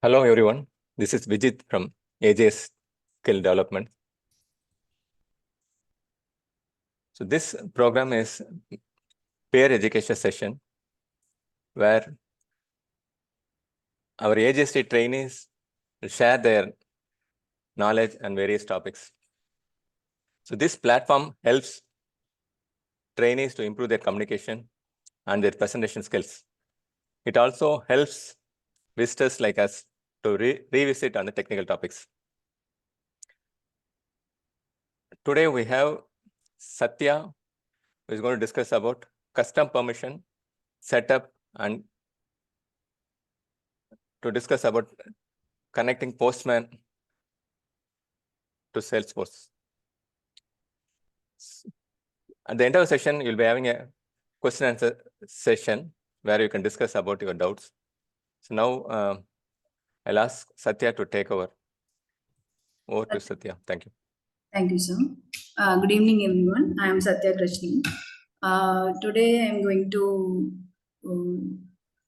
Hello everyone, this is Vijit from AJS Skill Development. So this program is peer education session where our AJS trainees will share their knowledge on various topics. So this platform helps trainees to improve their communication and their presentation skills. It also helps visitors like us to revisit on the technical topics. Today we have Satya, who is going to discuss about custom permission, setup, and to discuss about connecting Postman to Salesforce. At the end of the session, you'll be having a question and answer session where you can discuss about your doubts. So now I'll ask Satya to take over. Over to Satya. Thank you. Thank you, sir. Good evening, everyone. I am Satya Krishnan. Today, I am going to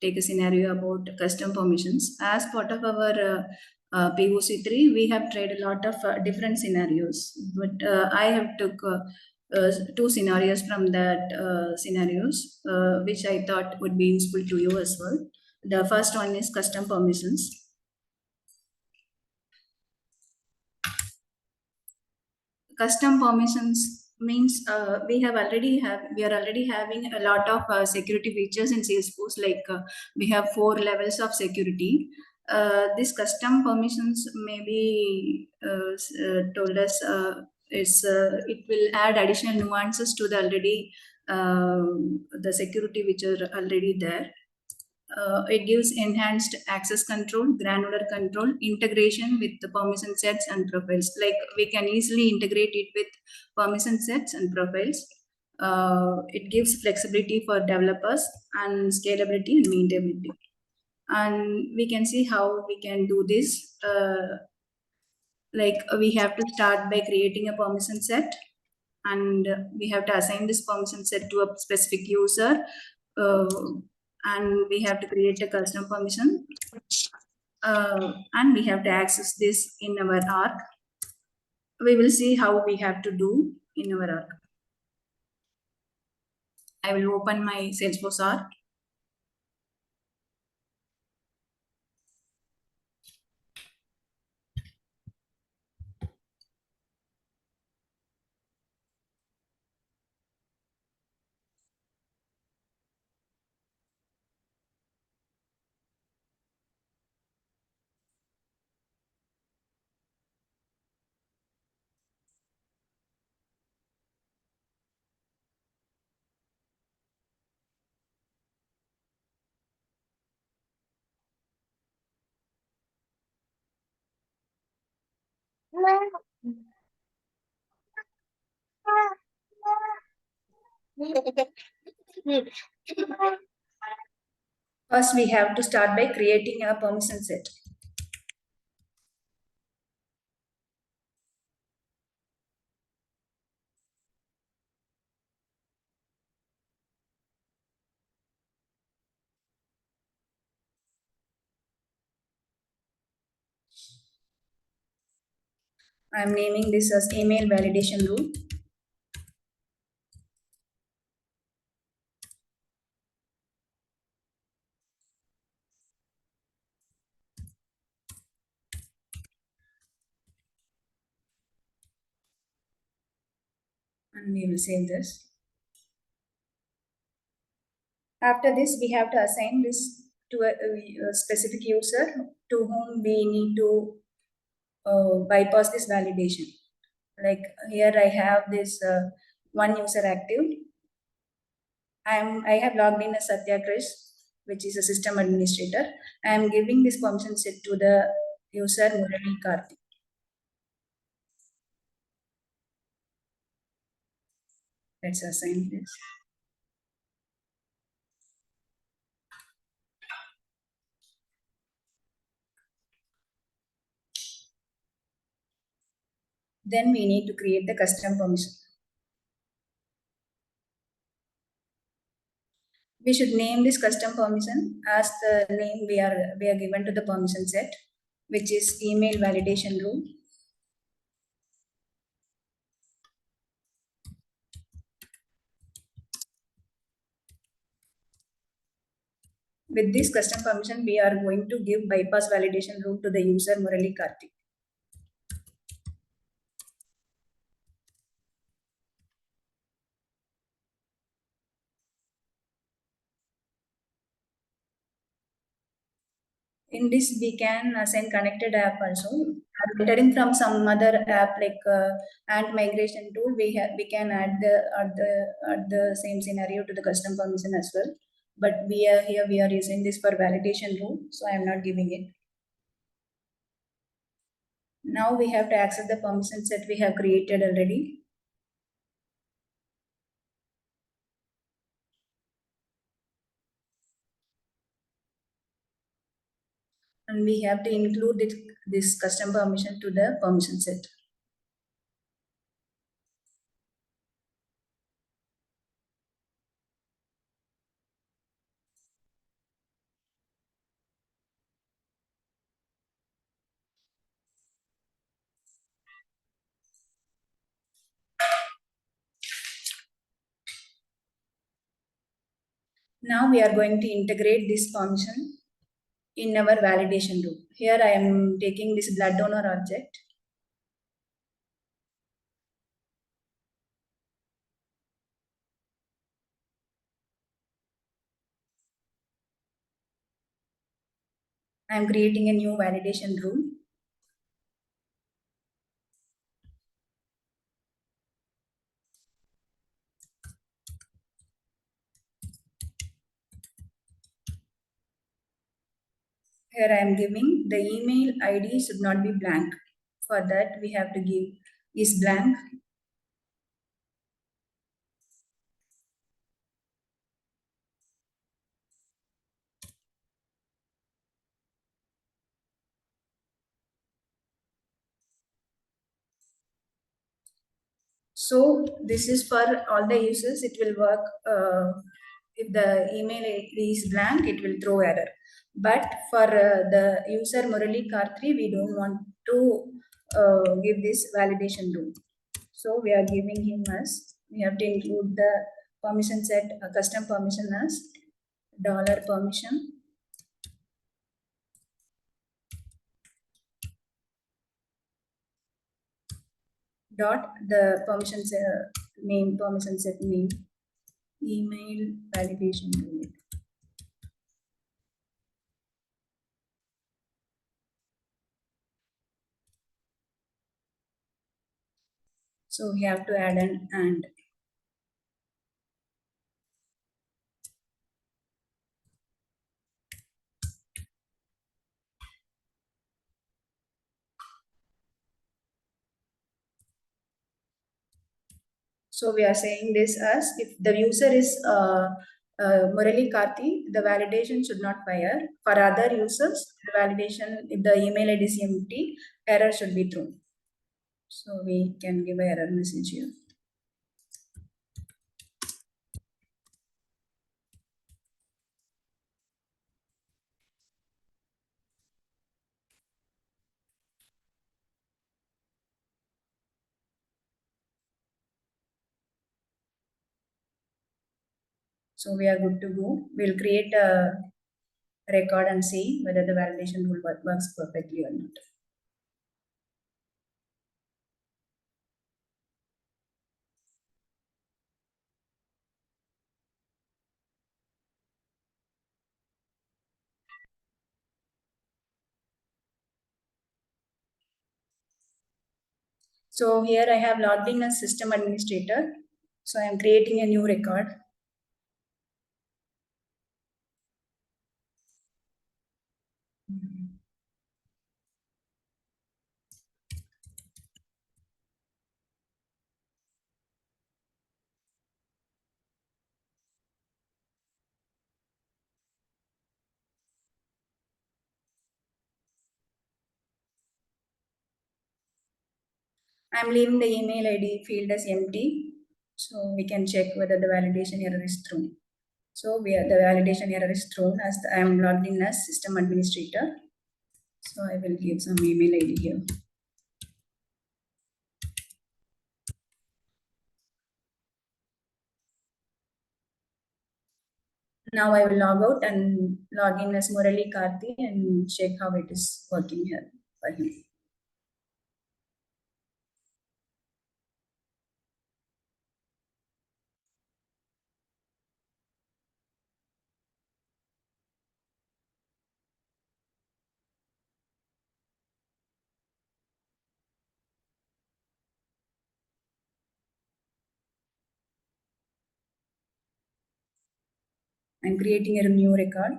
take a scenario about custom permissions. As part of our POC3, we have tried a lot of different scenarios, but I have took two scenarios from that scenarios, which I thought would be useful to you as well. The first one is custom permissions. Custom permissions means we are already having a lot of security features in Salesforce. Like we have 4 levels of security. This custom permissions maybe told us it will add additional nuances to the already the security which are already there. It gives enhanced access control, granular control, integration with the permission sets and profiles. Like we can easily integrate it with permission sets and profiles. It gives flexibility for developers and scalability and maintainability. And we can see how we can do this. Like we have to start by creating a permission set, and we have to assign this permission set to a specific user. And we have to create a custom permission, and we have to access this in our arc. We will see how we have to do in our arc. I will open my Salesforce arc. First, we have to start by creating a permission set. I'm naming this as email validation rule. And we will save this. After this, we have to assign this to a specific user to whom we need to bypass this validation. Like here I have this one user active. I have logged in as Satya Krish, which is a system administrator. I am giving this permission set to the user Murali Karthik. Let's assign this. Then we need to create the custom permission. We should name this custom permission as the name we are given to the permission set, which is email validation rule. With this custom permission, we are going to give bypass validation rule to the user Murali Karthik. In this, we can send connected app also. Getting from some other app like Ant migration tool, we can add the same scenario to the custom permission as well. But we are using this for validation rule, so I am not giving it. Now we have to access the permission set we have created already. And we have to include this custom permission to the permission set. Now we are going to integrate this permission in our validation loop. Here I am taking this blood donor object. I am creating a new validation rule. Here I am giving the email ID should not be blank. For that we have to give is blank. So this is for all the users. It will work. If the email ID is blank, it will throw error. But for the user Murali Karthri, we don't want to give this validation rule. So we are giving him as, we have to include the permission set, custom permission as $permission dot the permission set name, permission set name, email validation unit. So we have to add an and. So we are saying this as if the user is Murali Karthi, the validation should not fire. For other users, the validation, if the email ID is empty, error should be thrown. So we can give an error message here. So we are good to go. We'll create a record and see whether the validation rule works perfectly or not. So here I have logged in as system administrator. So I am creating a new record. I'm leaving the email ID field as empty. So we can check whether the validation error is thrown. So the validation error is thrown as I am logged in as system administrator. So I will give some email ID here. Now I will log out and log in as Murali Karthi and check how it is working here for him. I'm creating a new record.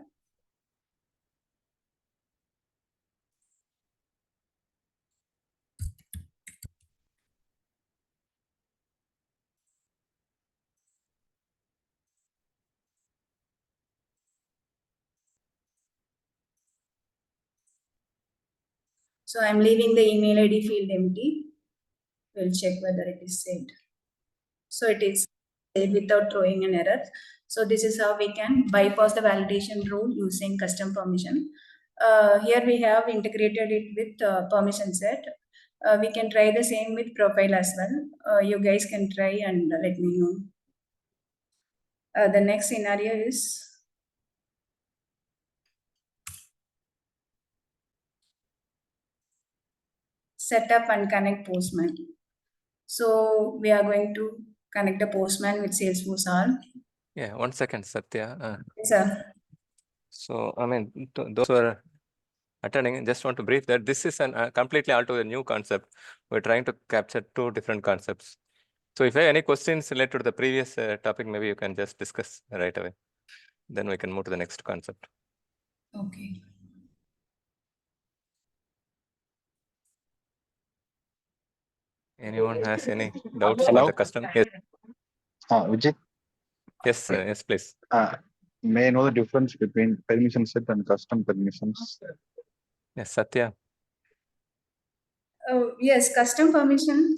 So I'm leaving the email ID field empty. We'll check whether it is saved. So it is saved without throwing an error. So this is how we can bypass the validation rule using custom permission. Here we have integrated it with permission set. We can try the same with profile as well. You guys can try and let me know. The next scenario is set up and connect Postman. So we are going to connect the Postman with Salesforce R. Yeah, 1 second, Satya. Yes, sir. So, I mean, those who are attending, just want to brief that this is a completely altogether new concept. We're trying to capture 2 different concepts. So if you have any questions related to the previous topic, maybe you can just discuss right away. Then we can move to the next concept. Okay. Anyone has any doubts about the custom? Yes, Vijay, yes, please. may I know the difference between permission set and custom permissions? Yes, Satya. Yes, custom permission.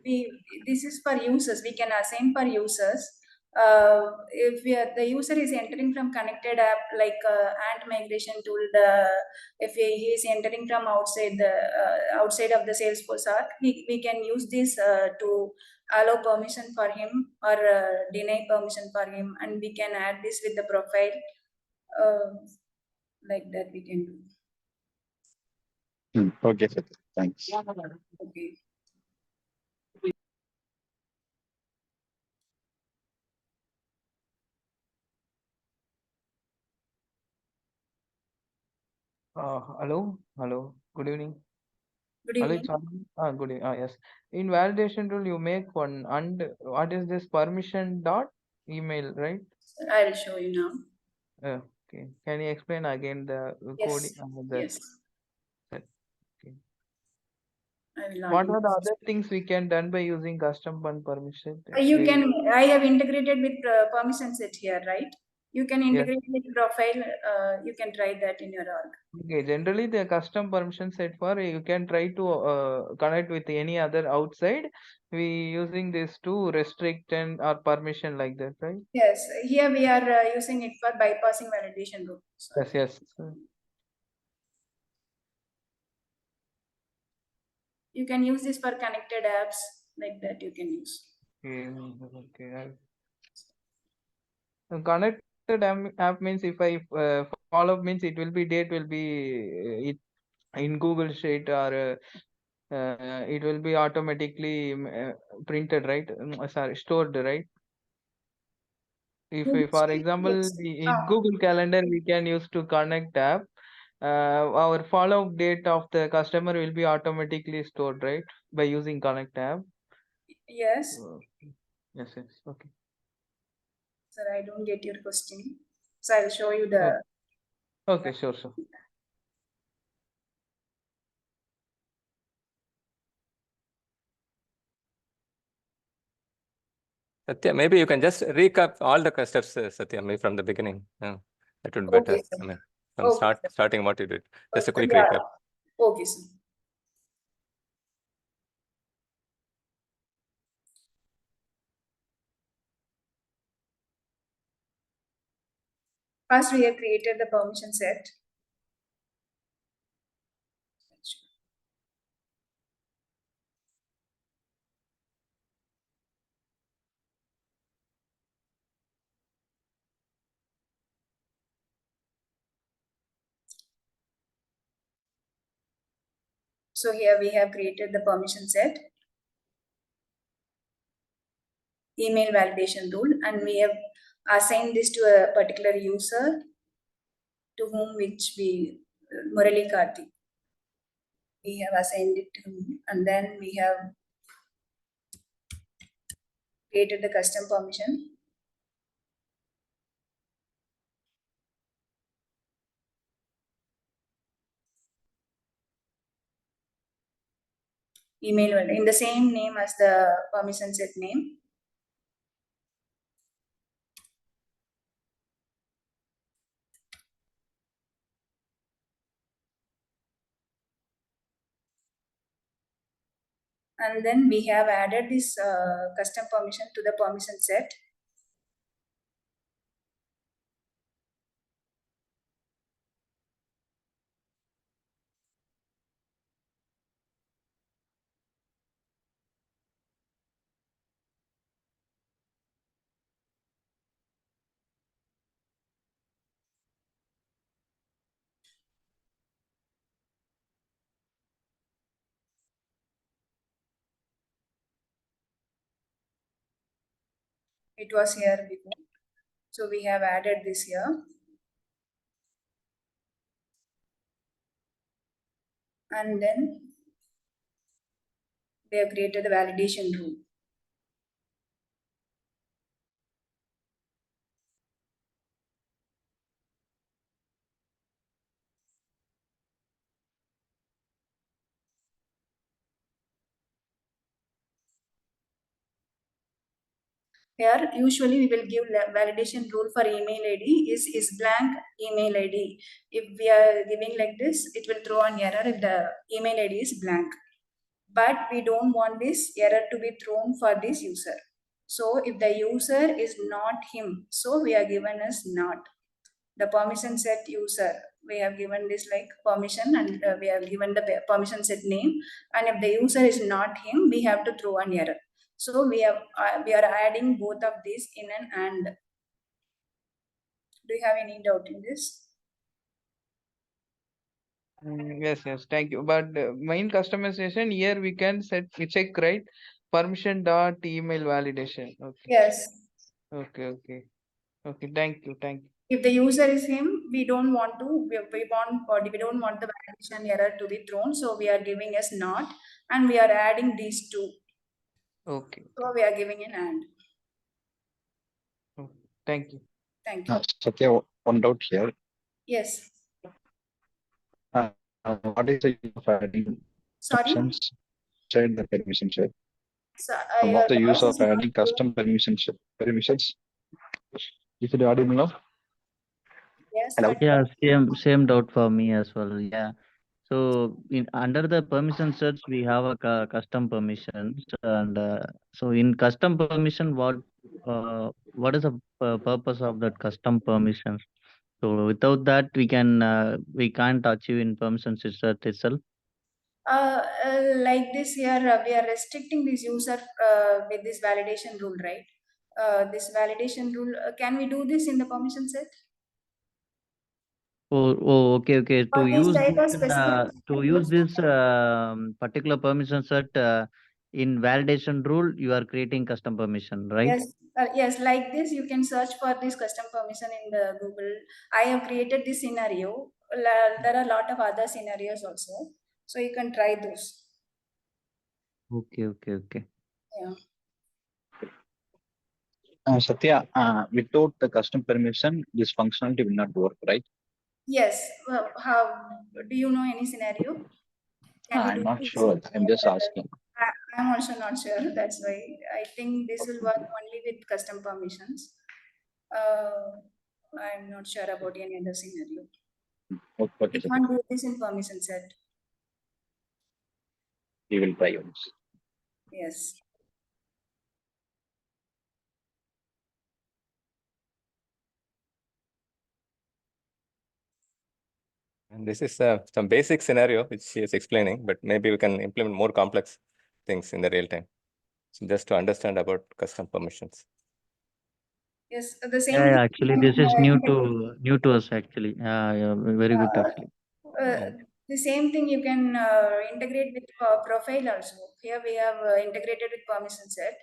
This is for users. We can assign for users. If the user is entering from connected app like Ant migration tool, if he is entering from outside of the Salesforce arc, we can use this to allow permission for him or deny permission for him, and we can add this with the profile. Like that we can do. Okay, sir. Thanks. Okay. Hello. Good evening. Good Hello, evening. it's on. Good evening. Yes. In validation tool, you make one, and what is this permission dot email, right? I will show you now. Okay. Can you explain again the coding? Yes. Okay. I will log What in. are the other things we can done by using custom and permission? You can. I have integrated with permission set here, right? You can integrate with profile. You can try that in your org. Okay, generally the custom permission set for you can try to connect with any other outside. We using this to restrict and or permission like that, right? Yes. Here we are using it for bypassing validation rule. Yes. You can use this for connected apps like that. You can use. Okay. Connected app means if I follow means it will be date will be it in Google Sheet or it will be automatically printed, right? Sorry, stored, right? If for example Yes. in Google Calendar we can use to connect app, our follow date of the customer will be automatically stored, right? By using connect app. Yes. Yes. Okay. Sir, I don't get your question. So I'll show you the. Okay, sure. Satya, maybe you can just recap all the steps, Satya, maybe from the beginning. That would be better. Okay, sir. I mean, from starting what you did. Just a quick Yeah. recap. Okay, sir. First, we have created the permission set. So here we have created the permission set, email validation rule, and we have assigned this to a particular user to whom which we, Murali Karthi. We have assigned it to him, and then we have created the custom permission. Email in the same name as the permission set name. And then we have added this custom permission to the permission set. It was here before. So we have added this here. And then we have created the validation rule. Here, usually we will give validation rule for email ID is blank email ID. If we are giving like this, it will throw an error if the email ID is blank. But we don't want this error to be thrown for this user. So if the user is not him, so we are given as not. The permission set user, we have given this like permission, and we have given the permission set name. And if the user is not him, we have to throw an error. So we are adding both of these in an and. Do you have any doubt in this? Yes, thank you. But main customization here we can check, right? Permission dot email validation. Okay. Yes. Okay. Thank you. If the user is him, we don't want to, we don't want the validation error to be thrown. So we are giving as not, and we are adding these two. Okay. So we are giving an and. Okay. Thank you. Thank you. Satya, one doubt here. Yes. What is the use of adding Sorry. permissions inside the permission set? So, What's the use voice of is adding not custom permissions? Is it audible now? Yes. Hello? But Yeah, same doubt for me as well. Yeah. So under the permission sets, we have a custom permissions, and so in custom permission, what is the purpose of that custom permissions? So without that, we can't achieve in permission set itself. like this here, we are restricting this user with this validation rule, right? This validation rule, can we do this in the permission set? Okay. To For this use type of this, specific. particular permission set in validation rule, you are creating custom permission, right? Yes, like this, you can search for this custom permission in the Google. I have created this scenario. There are a lot of other scenarios also. So you can try those. Okay. Yeah. Satya, without the custom permission, this functionality will not work, right? Yes. Well, how do you know any scenario? Can we I'm do not this? sure. I'm just asking. I'm also not sure. That's why I think this will work only with custom permissions. I'm not sure about any other scenario. Okay, We can't do this in permission set. we will try once. Yes. And this is some basic scenario which she is explaining, but maybe we can implement more complex things in the real time. So just to understand about custom permissions. Yes, the same. Yeah, thing actually, can, this is new integrate- to us actually. Yeah, very good Uh, actually. the same thing you can integrate with profile also. Here we have integrated with permission set.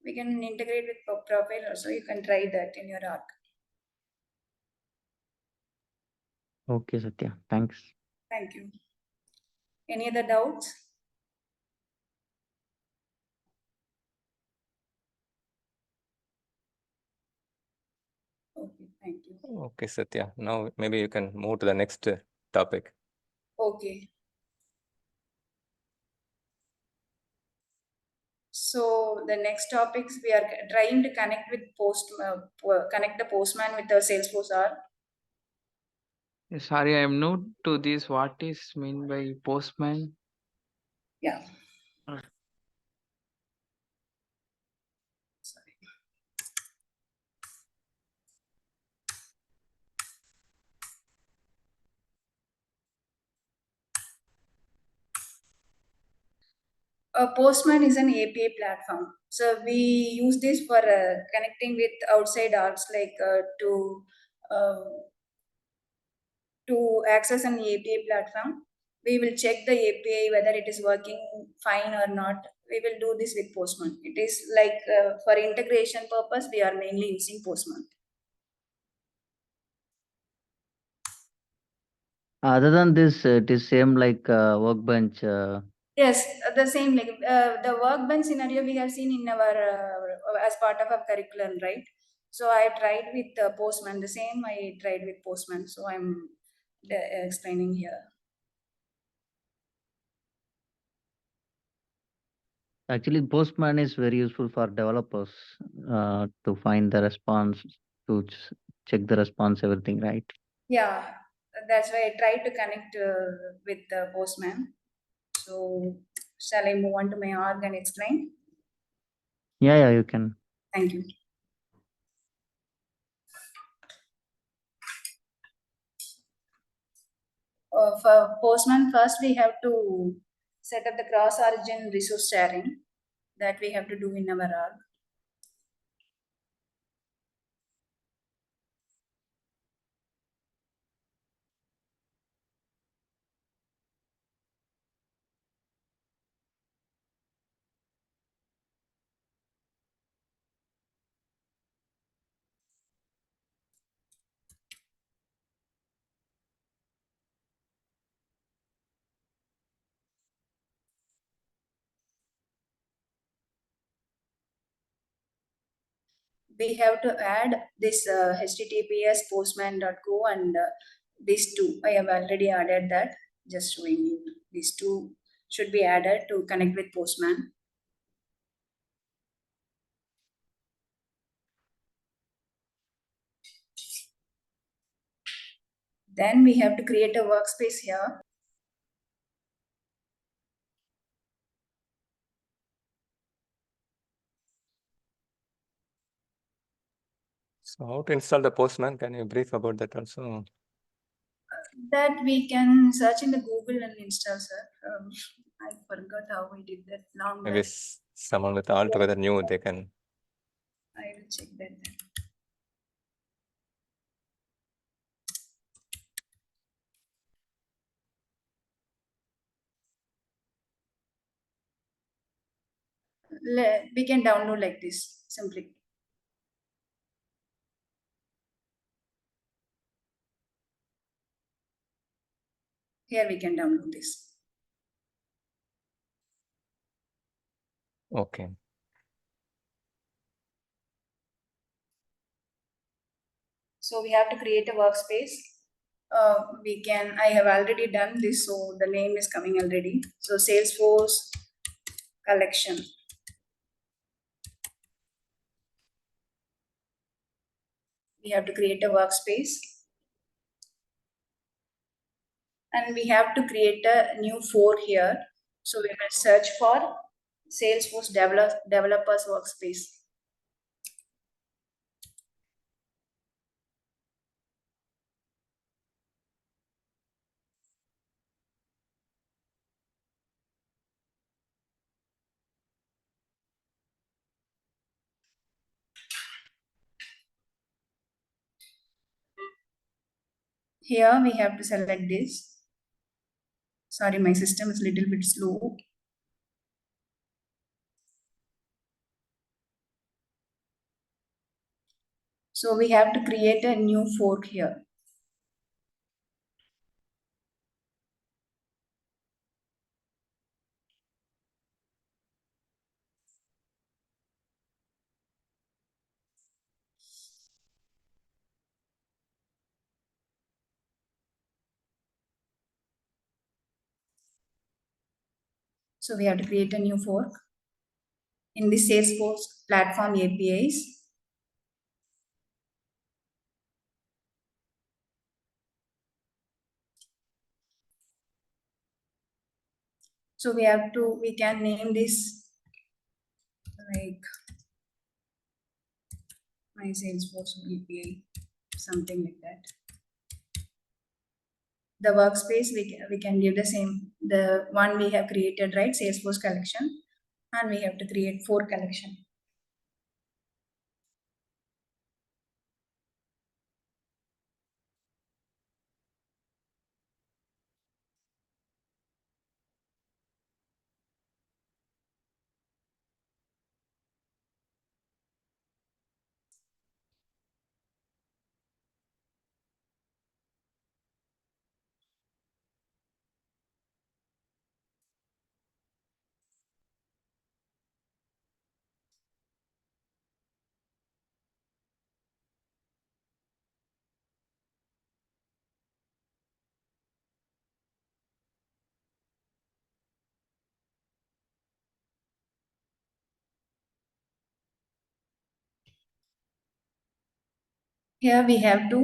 We can integrate with profile also. You can try that in your arc. Okay, Satya. Thanks. Thank you. Any other doubts? Okay, thank you. Okay, Satya. Now maybe you can move to the next topic. Okay. So the next topics we are trying to connect with connect the postman with the Salesforce R. Sorry, I am new to this. What is mean by postman? Yeah. Uh. Sorry. Postman is an API platform. So we use this for connecting with outside apps like uh, to access an API platform. We will check the API whether it is working fine or not. We will do this with Postman. It is like for integration purpose, we are mainly using Postman. Other than this, it is same like Workbench. Yes, the same like the workbench scenario we have seen in our as part of our curriculum, right? So I tried with Postman. The same I tried with Postman. So I'm explaining here. Actually, Postman is very useful for developers to find the response, to check the response, everything, right? Yeah, that's why I tried to connect with the Postman. So shall I move on to my org and explain? Yeah, you can. Thank you. For Postman, first we have to set up the cross-origin resource sharing that we have to do in our org. We have to add this https postman.co and these two. I have already added that, just showing you. These two should be added to connect with Postman. Then we have to create a workspace here. So how to install the Postman? Can you brief about that also? That we can search in the Google and install, sir. I forgot how we did that long Maybe back. someone with altogether new, they can. I will check that then. We can download like this simply. Here we can download this. Okay. So we have to create a workspace. I have already done this, so the name is coming already. So Salesforce collection. We have to create a workspace. And we have to create a new for here. So we will search for Salesforce developers workspace. Here we have to select this. Sorry, my system is a little bit slow. So we have to create a new fork here. So we have to create a new fork in the Salesforce platform APIs. So we can name this like my Salesforce API, something like that. The workspace, we can give the same, the one we have created, right? Salesforce collection, and we have to create 4 collection. Here we have to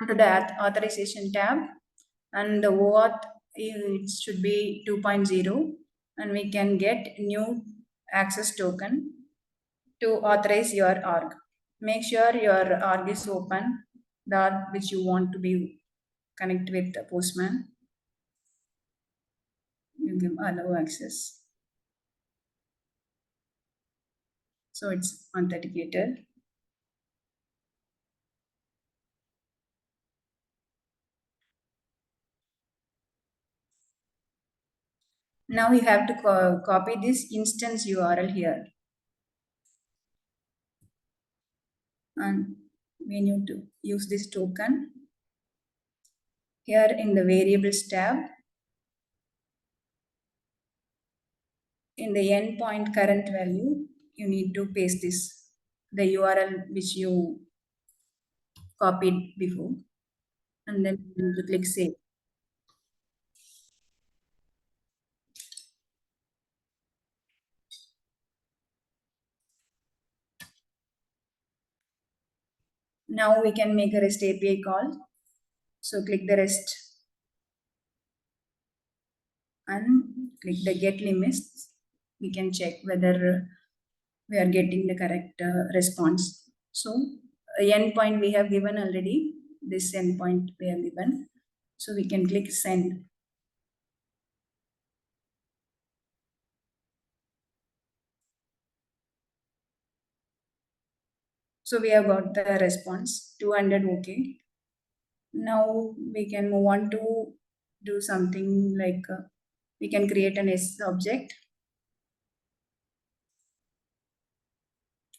go to the authorization tab, and the OAuth it should be 2.0, and we can get new access token to authorize your org. Make sure your org is open, the org which you want to be connect with the Postman. You give allow access. So it's authenticated. Now you have to copy this instance URL here. And we need to use this token. Here in the variables tab, in the endpoint current value, you need to paste this, the URL which you copied before, and then you need to click save. Now we can make a REST API call. So click the REST and click the get limits. We can check whether we are getting the correct response. So endpoint we have given already, this endpoint we have given. So we can click send. So we have got the response, 200 okay. Now we can move on to do something like we can create an S object.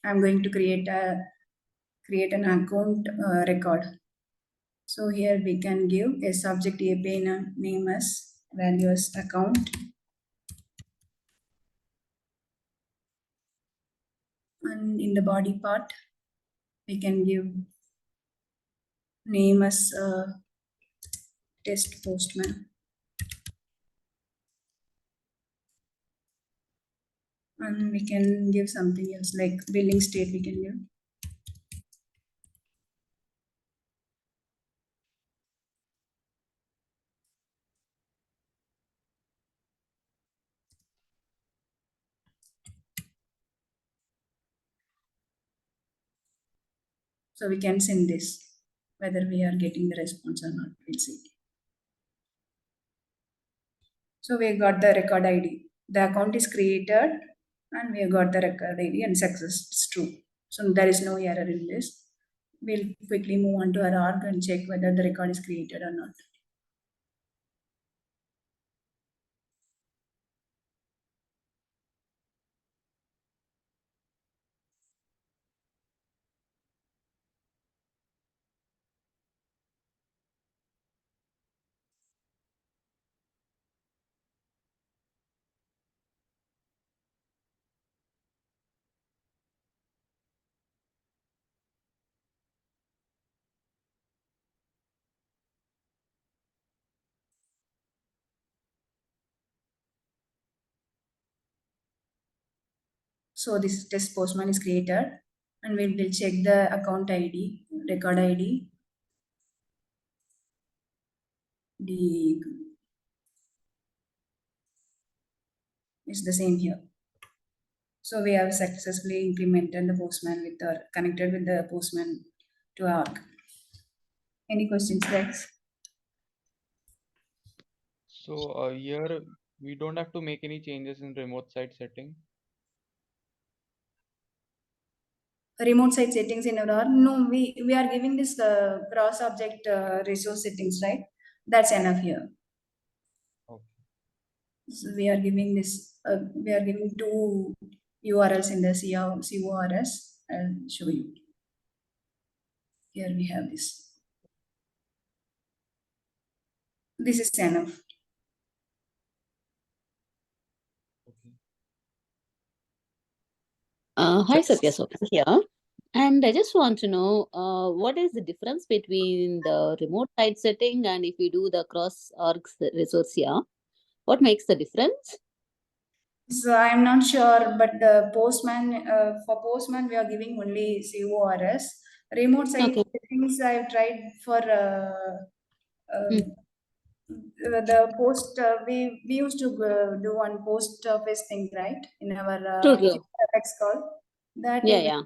I'm going to create an account record. So here we can give a subject API name as values account. And in the body part, we can give name as test postman. And we can give something else like billing state we can give. So we can send this, whether we are getting the response or not, we'll see. So we got the record ID. The account is created and we got the record ID and success is true. So there is no error in this. we'll quickly move on to our org and check whether the record is created or not. So this test postman is created, and we'll check the account ID, record ID. It's the same here. So we have successfully implemented the postman with or connected with the postman to ARC. Any questions, Rex? So here we don't have to make any changes in remote site setting. Remote site settings in our org? No, we are giving this cross object resource settings, right? That's enough here. Okay. So we are giving this. We are giving two URLs in the CORS. I'll show you. Here we have this. This is enough. Okay. Hi, Satya Sopan here. And I just want to know what is the difference between the remote site setting and if we do the cross org resource here? What makes the difference? So I'm not sure, but the postman, for postman, we are giving only CORS. Remote site Okay. settings I've tried for Hmm. the post. We used to do one post office thing, right? In our True, true. text call. That Yeah, we, yeah.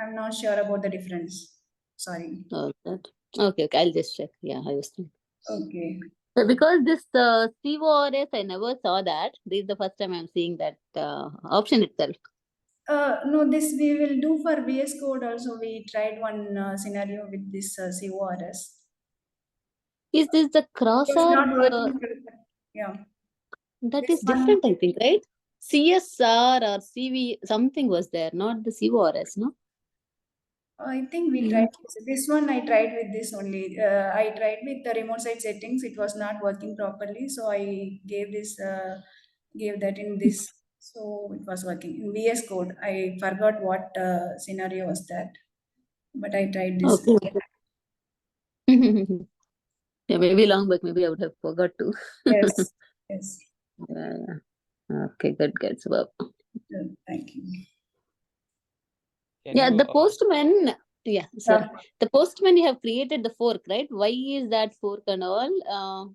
I'm not sure about the difference. Sorry. That. Okay, okay. I'll just check. Yeah, I was thinking. Okay. So because this CORS, I never saw that. This is the first time I'm seeing that option itself. No, this we will do for VS Code also. We tried one scenario with this CORS. Is this the cross It's not org? working. Yeah. That This is one, different, I think, right? CSR or CV, something was there, not the CORS, no? I think we tried this one. I tried with this only. I tried with the remote site settings. It was not working properly, so I gave this, gave that in this. So it was working in VS Code. I forgot what scenario was that, but I tried this. Okay. Yeah, maybe long back, maybe I would have forgot to. Yes, yes. Yeah. Okay, good, good. Superb. Thank you. Can Yeah, you, the postman. Yeah, sorry. Yeah. The postman, you have created the fork, right? Why is that fork and all?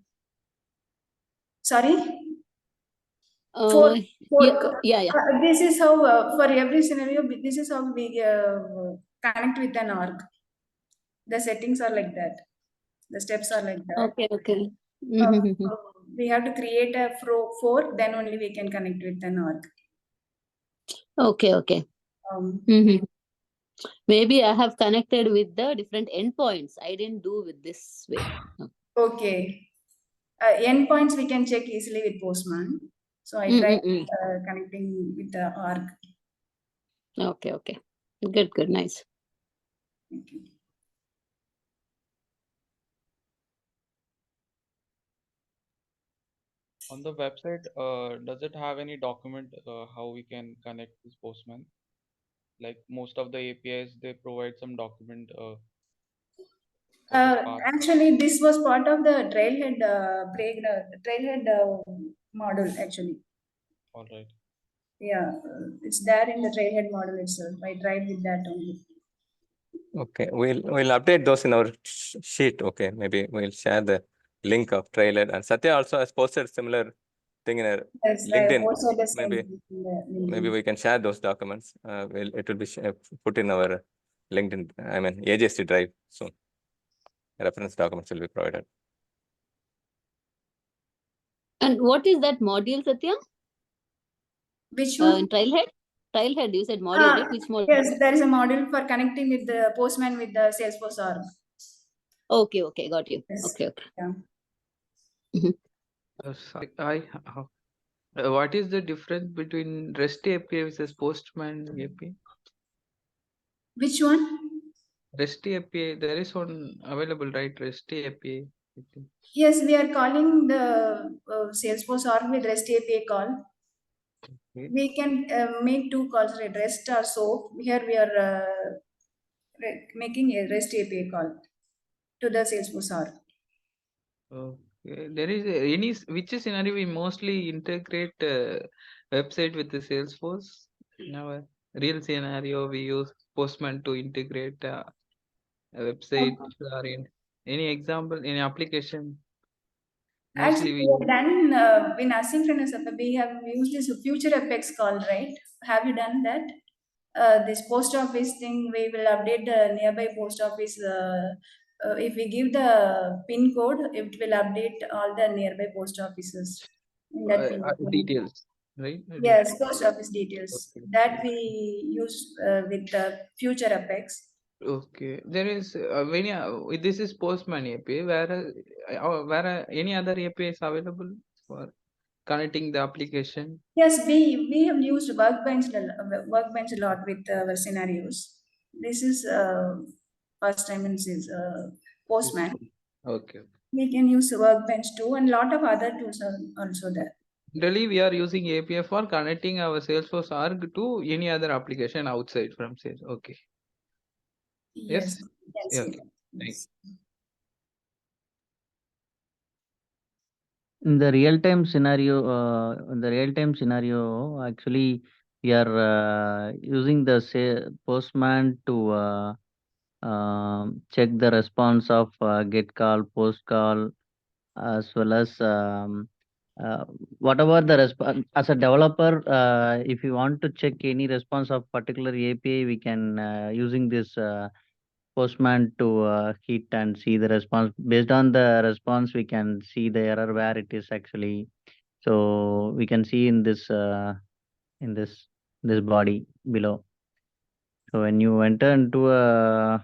Sorry. Uh, Fork. yeah, yeah. This is how for every scenario. This is how we connect with an org. The settings are like that. The steps are like that. Okay, okay. We have to create a fork, then only we can connect with an org. Okay, okay. Maybe I have connected with the different endpoints. I didn't do with this way. Okay. Endpoints we can check easily with Postman. So I tried connecting with the org. Okay, okay. Good, good, nice. Thank you. on the website, does it have any document how we can connect this postman? Like most of the APIs, they provide some document. Actually, this was part of the Trailhead model. Actually, All right. yeah, it's there in the Trailhead model itself. I tried with that only. Okay, we'll update those in our sheet. Okay, maybe we'll share the link of Trailhead, and Satya also has posted similar thing in a Yes, LinkedIn. also the same Maybe in the LinkedIn. maybe we can share those documents. It will be put in our LinkedIn. I mean AJST drive soon. Reference documents will be provided. And what is that module, Satya? Which one? In Trailhead? Trailhead, you said module, right? Which module? Yes, there is a module for connecting with the Postman with the Salesforce org. Okay, okay, got you. Yes. Okay, okay. Yeah. Sorry, what is the difference between REST API versus Postman API? Which one? REST API, there is one available, right? REST API. I think. Yes, we are calling the Salesforce org with REST API call. Okay. We can make two calls, right? REST or SOAP. Here we are making a REST API call to the Salesforce org. Okay. There is any which scenario we mostly integrate website with the Salesforce? In our real scenario, we use Postman to integrate a website or in any example, any application. Mostly Actually, we we have done in asynchronous, we have used this future apex call, right? Have you done that? This post office thing, we will update the nearby post office. If we give the pin code, it will update all the nearby post offices in that pin code. details, right? Yes, post office details Okay. that we use with the future apex. Okay, there is many. This is Postman API. Where any other API is available for connecting the application? Yes, we have used Workbench a lot with our scenarios. This is first time in this Postman. Okay. We can use Workbench too, and lot of other tools are also there. Generally, we are using API for connecting our Salesforce org to any other application outside from Sales. Okay. Yes. Yes, Yeah, yes, okay. yes. In the real-time scenario, actually, we are using the Postman to check the response of get call, post call, as well as whatever the response. As a developer, if you want to check any response of particular API, we can using this Postman to hit and see the response. Based on the response, we can see the error where it is actually. So we can see in this this body below. So when you enter into a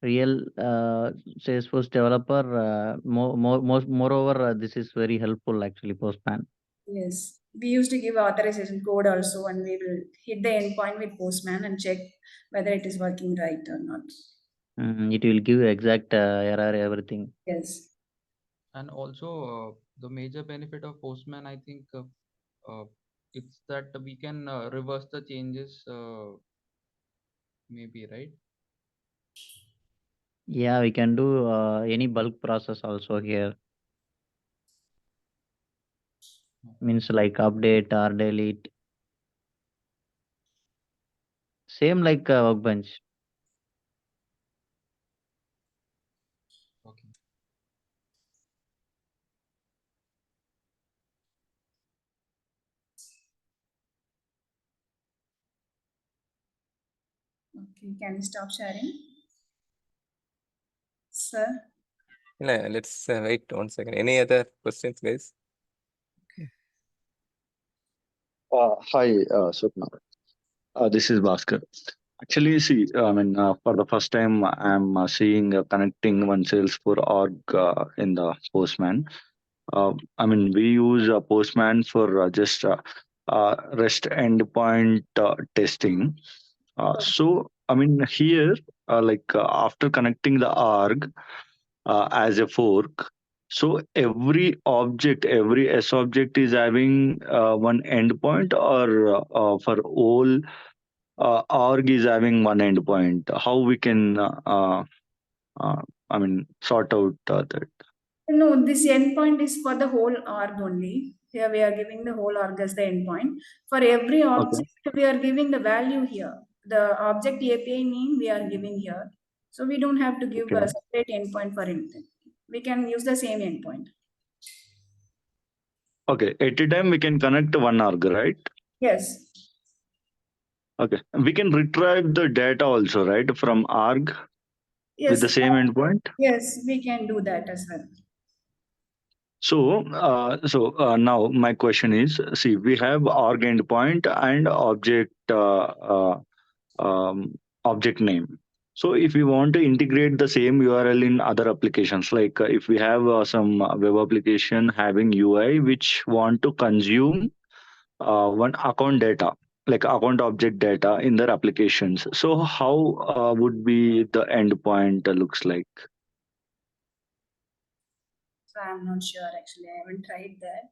real Salesforce developer, moreover, this is very helpful actually, Postman. Yes, we used to give authorization code also, and we will hit the endpoint with Postman and check whether it is working right or not. It will give exact error, everything. Yes. And also the major benefit of Postman, I think it's that we can reverse the changes, maybe, right? Yeah, we can do any bulk process also here. Means like update or delete. Same like Workbench. Okay. Okay, can you stop sharing? Sir? No, let's wait 1 second. Any other questions, guys? Hi, Swapna. This is Bhaskar. Actually, see, for the first time, I'm seeing connecting one Salesforce org in the Postman. We use Postman for just REST endpoint testing. So, here, after connecting the org as a fork, so every S object is having one endpoint, or for all org is having one endpoint. How we can, sort out that? No, this endpoint is for the whole org only. Here we are giving the whole org as the endpoint. For every object, we are giving the value here. The object API name we are giving here. So we don't have to give a separate endpoint for anything. We can use the same endpoint. Okay, at a time we can connect one org, right? Yes. Okay, we can retrieve the data also, right, from org Yes. with the same endpoint? Yes, we can do that as well. So, now my question is, see, we have org endpoint and object name. So if we want to integrate the same URL in other applications, like if we have some web application having UI which want to consume one account data, like account object data in their applications. So how would be the endpoint looks like? So I'm not sure actually. I haven't tried that.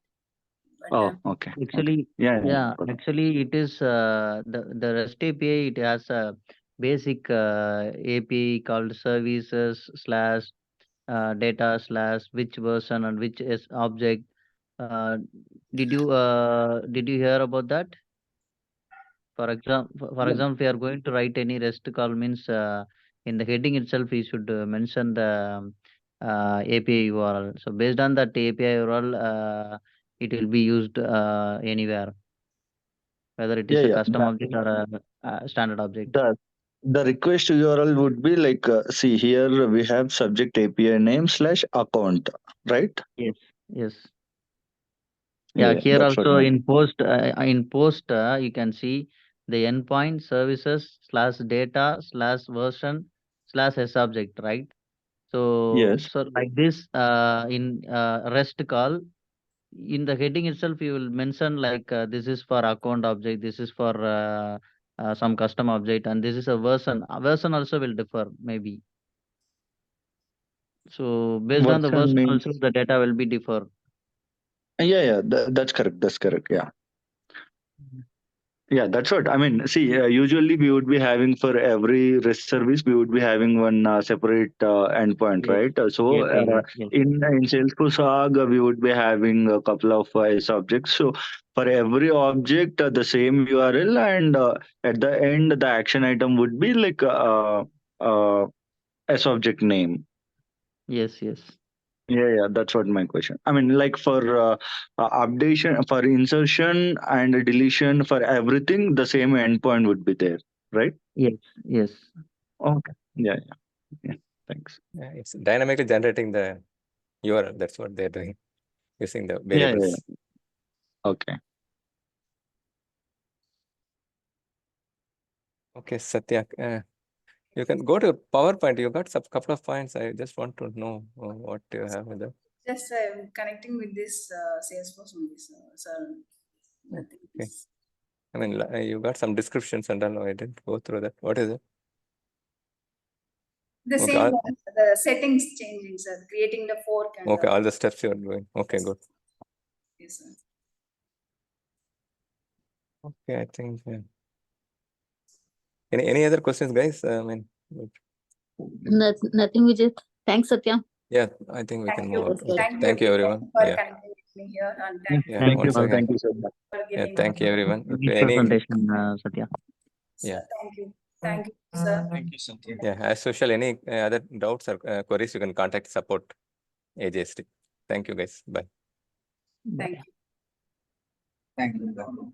But Oh, okay. Actually, Yeah. actually it is the REST API. It has a basic API called services slash data slash which version and which is object. Uh, did you hear about that? For example, if you are going to write any REST call, means in the heading itself, you should mention the API URL. So based on that API URL, it will be used anywhere, whether it is a Yeah. custom object or a standard object. The request URL would be like, see here we have subject API name / account, right? Yes. Yes. Yeah, here that's what also my- in post you can see the endpoint services slash data slash version slash s object, right? So Yes. like this in REST call, in the heading itself you will mention like this is for account object, this is for some custom object, and this is a version. A version also will differ maybe. So based on the Version version also means the data will be differ. that's correct. That's correct. Yeah. Yeah, that's what I mean. See, usually we would be having for every REST service, we would be having one separate endpoint, Yes. right? So Yes. in Salesforce org, we would be having a couple of S objects. So for every object, the same URL, and at the end, the action item would be like S object name. Yes. Yeah, that's what my question. I mean, like for updation, for insertion and deletion, for everything, the same endpoint would be there, right? Yes. Okay. Yeah. Thanks. Yeah, it's dynamically generating the URL. That's what they're doing using the Yeah. variables. Okay. Okay, Satya, you can go to PowerPoint. You got some couple of points. I just want to know what you have with that. just connecting with this Salesforce only, sir. Nothing Okay. else. I mean, you got some descriptions and all. I didn't go through that. What is it? The Okay, same one, the settings changing, sir. Creating the fork and Okay, all the steps you're doing. Okay, good. yes, sir. Okay, I think. Any other questions, guys? I mean, Nothing, Vijay. Thanks, Satya. yeah, I think we Thank can you. move on. Yes, Thank you, everyone. For Yeah, connecting with me here and yeah. Thank Once you. again, Thank you so much. for yeah. giving Thank you, everyone. If Good any, presentation, Satya. Yeah. Sir, thank you. Thank you, sir. Thank you, Satya. yeah, as usual, any other doubts or queries, you can contact support AJST. Thank you, guys. Bye. Thank you. Thank you.